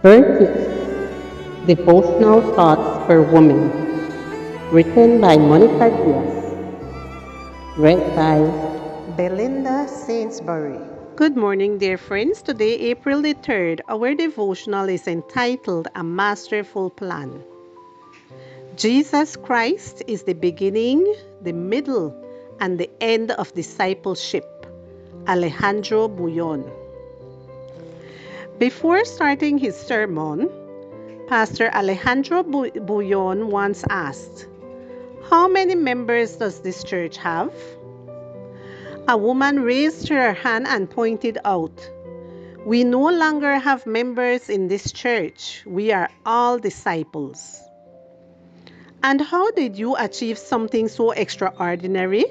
30. Devotional Thoughts for Women, written by Monica Diaz, read by Belinda Sainsbury. Good morning, dear friends. Today, April the 3rd, our devotional is entitled A Masterful Plan. Jesus Christ is the beginning, the middle, and the end of discipleship. Alejandro Bullon. Before starting his sermon, Pastor Alejandro Bullon once asked, "How many members does this church have?" A woman raised her hand and pointed out, "We no longer have members in this church. We are all disciples." "And how did you achieve something so extraordinary?"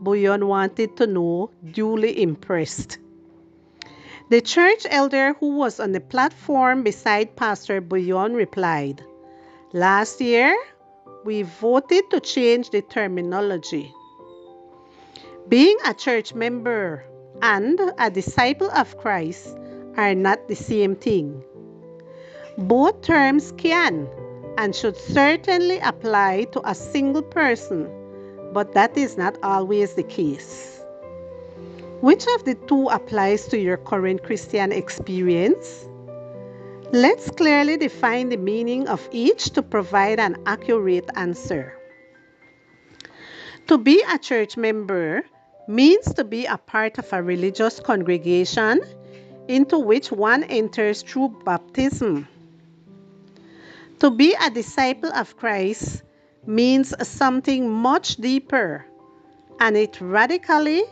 Bullon wanted to know, duly impressed. The church elder who was on the platform beside Pastor Bullon replied, "Last year, we voted to change the terminology. Being a church member and a disciple of Christ are not the same thing. Both terms can and should certainly apply to a single person, but that is not always the case. Which of the two applies to your current Christian experience? Let's clearly define the meaning of each to provide an accurate answer. To be a church member means to be a part of a religious congregation into which one enters through baptism. To be a disciple of Christ means something much deeper, and it radically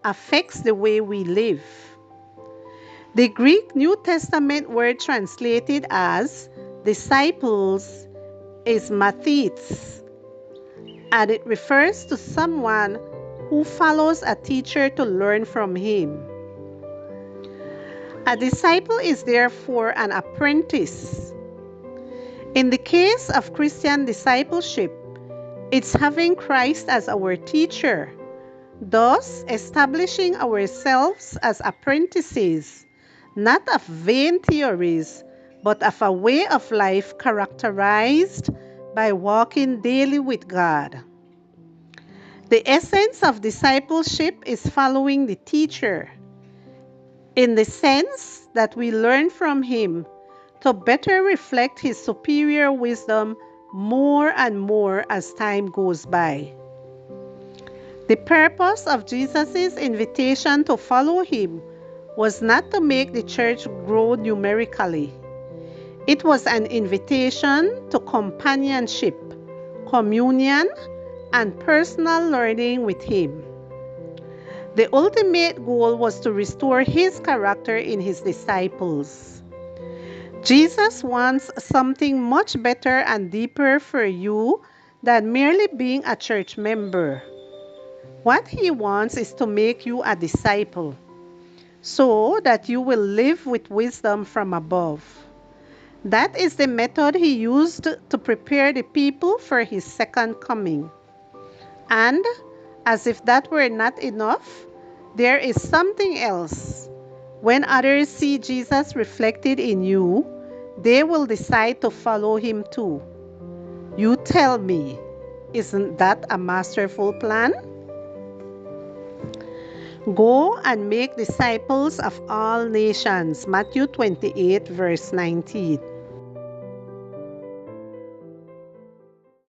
affects the way we live. The Greek New Testament word translated as disciples is mathetes, and it refers to someone who follows a teacher to learn from him. A disciple is therefore an apprentice. In the case of Christian discipleship, it's having Christ as our teacher, thus establishing ourselves as apprentices, not of vain theories, but of a way of life characterized by walking daily with God. The essence of discipleship is following the teacher, in the sense that we learn from him to better reflect his superior wisdom more and more as time goes by. The purpose of Jesus' invitation to follow him was not to make the church grow numerically. It was an invitation to companionship, communion, and personal learning with him. The ultimate goal was to restore his character in his disciples. Jesus wants something much better and deeper for you than merely being a church member. What he wants is to make you a disciple, so that you will live with wisdom from above. That is the method he used to prepare the people for his second coming. And, as if that were not enough, there is something else. When others see Jesus reflected in you, they will decide to follow him too. You tell me, isn't that a masterful plan? Go and make disciples of all nations. Matthew 28, verse 19.